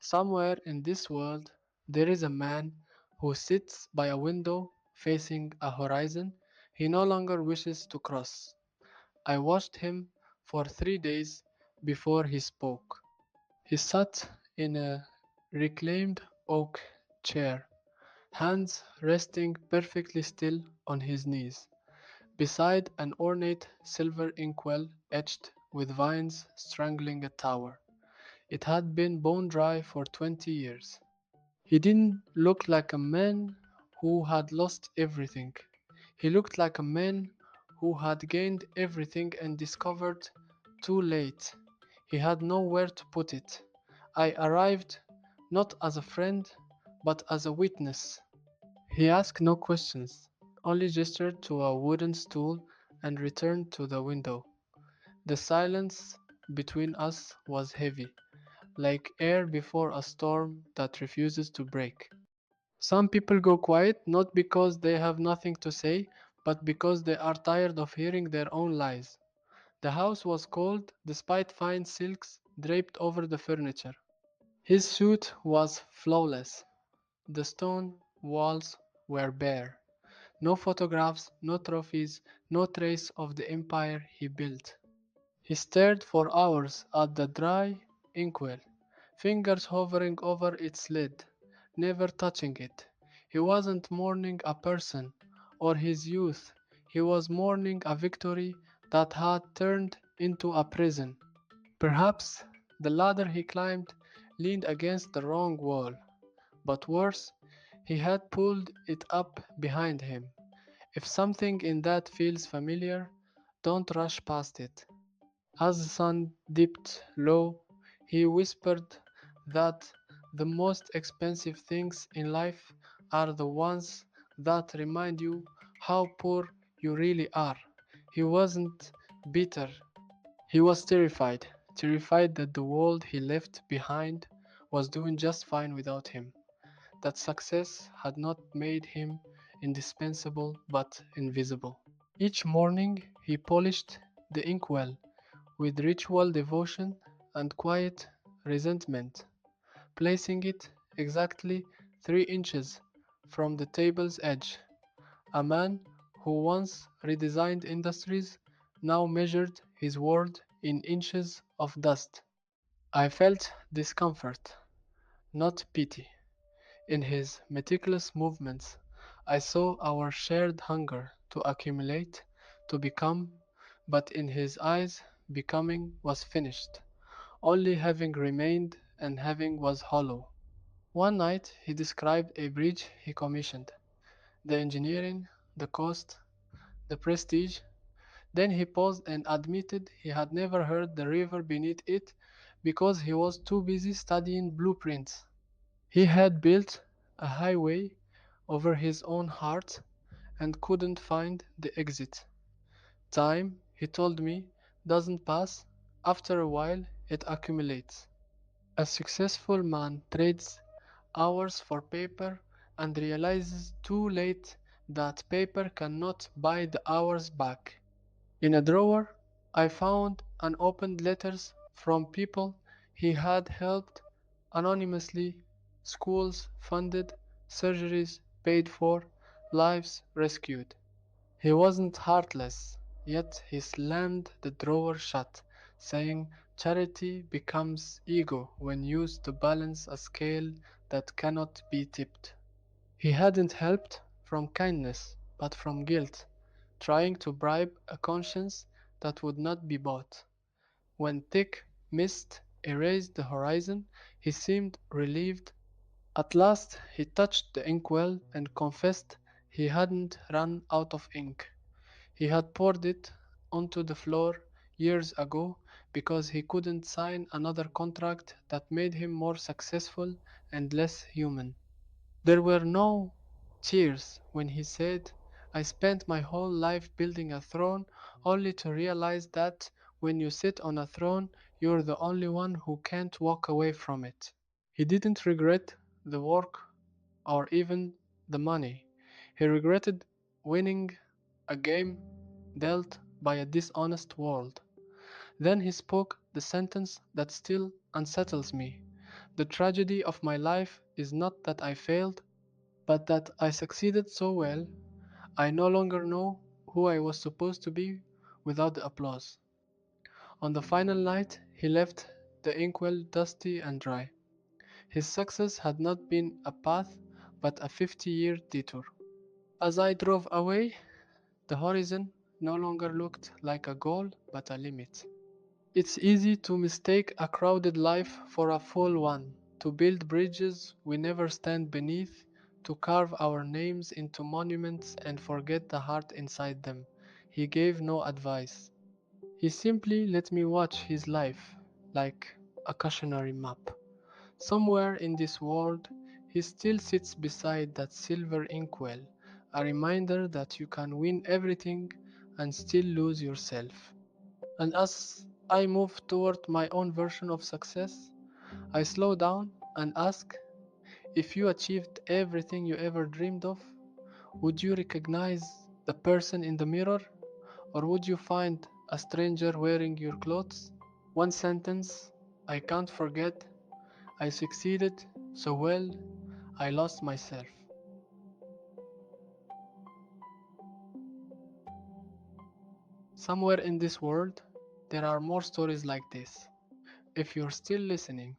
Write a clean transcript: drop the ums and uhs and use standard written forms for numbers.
Somewhere in this world, there is a man who sits by a window facing a horizon he no longer wishes to cross. I watched him for 3 days before he spoke. He sat in a reclaimed oak chair, hands resting perfectly still on his knees, beside an ornate silver inkwell etched with vines strangling a tower. It had been bone dry for 20 years. He didn't look like a man who had lost everything. He looked like a man who had gained everything and discovered too late. He had nowhere to put it. I arrived not as a friend, but as a witness. He asked no questions, only gestured to a wooden stool and returned to the window. The silence between us was heavy, like air before a storm that refuses to break. Some people go quiet not because they have nothing to say, but because they are tired of hearing their own lies. The house was cold despite fine silks draped over the furniture. His suit was flawless. The stone walls were bare. No photographs, no trophies, no trace of the empire he built. He stared for hours at the dry inkwell, fingers hovering over its lid, never touching it. He wasn't mourning a person or his youth, he was mourning a victory that had turned into a prison. Perhaps the ladder he climbed leaned against the wrong wall, but worse, he had pulled it up behind him. If something in that feels familiar, don't rush past it. As the sun dipped low, he whispered that the most expensive things in life are the ones that remind you how poor you really are. He wasn't bitter, he was terrified, terrified that the world he left behind was doing just fine without him, that success had not made him indispensable but invisible. Each morning he polished the inkwell with ritual devotion and quiet resentment, placing it exactly 3 inches from the table's edge. A man who once redesigned industries now measured his world in inches of dust. I felt discomfort, not pity. In his meticulous movements, I saw our shared hunger to accumulate, to become, but in his eyes, becoming was finished. Only having remained, and having was hollow. One night he described a bridge he commissioned, the engineering, the cost, the prestige. Then he paused and admitted he had never heard the river beneath it because he was too busy studying blueprints. He had built a highway over his own heart and couldn't find the exit. Time, he told me, doesn't pass. After a while, it accumulates. A successful man trades hours for paper and realizes too late that paper cannot buy the hours back. In a drawer, I found unopened letters from people he had helped anonymously, schools funded, surgeries paid for, lives rescued. He wasn't heartless, yet he slammed the drawer shut, saying charity becomes ego when used to balance a scale that cannot be tipped. He hadn't helped from kindness, but from guilt, trying to bribe a conscience that would not be bought. When thick mist erased the horizon, he seemed relieved. At last he touched the inkwell and confessed he hadn't run out of ink. He had poured it onto the floor years ago because he couldn't sign another contract that made him more successful and less human. There were no tears when he said, I spent my whole life building a throne only to realize that when you sit on a throne, you're the only one who can't walk away from it. He didn't regret the work or even the money. He regretted winning a game dealt by a dishonest world. Then he spoke the sentence that still unsettles me. The tragedy of my life is not that I failed, but that I succeeded so well, I no longer know who I was supposed to be without the applause. On the final night, he left the inkwell dusty and dry. His success had not been a path, but a 50-year detour. As I drove away, the horizon no longer looked like a goal, but a limit. It's easy to mistake a crowded life for a full one, to build bridges we never stand beneath, to carve our names into monuments and forget the heart inside them. He gave no advice. He simply let me watch his life, like a cautionary map. Somewhere in this world, he still sits beside that silver inkwell, a reminder that you can win everything and still lose yourself. And as I move toward my own version of success, I slow down and ask, if you achieved everything you ever dreamed of, would you recognize the person in the mirror? Or would you find a stranger wearing your clothes? One sentence I can't forget. I succeeded so well, I lost myself. Somewhere in this world, there are more stories like this. If you're still listening,